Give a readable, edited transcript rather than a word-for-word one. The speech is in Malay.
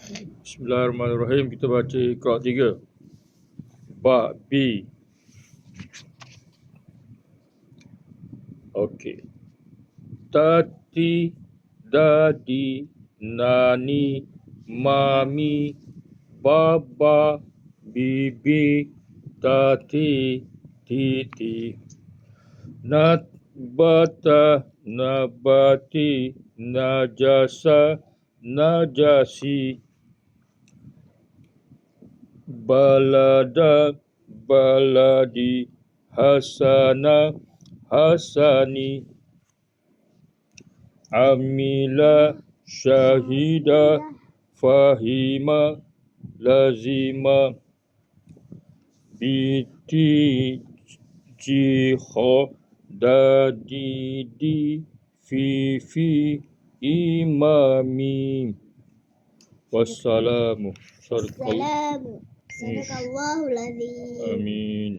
Bismillahirrahmanirrahim. Kita baca Iqra 3. Ba, bi. Okey. Tati, dadi, nani, mami, baba, bibi, tati, titi. Nabata, nabati, najasa, najasi. Balada, baladi, hasana, hasani. Amila, syahida, fahima, lazima. Biti, jiho, dadidi, fifi, imami. Wassalamu. Assalamu. Sadaqallahul azim. Amin.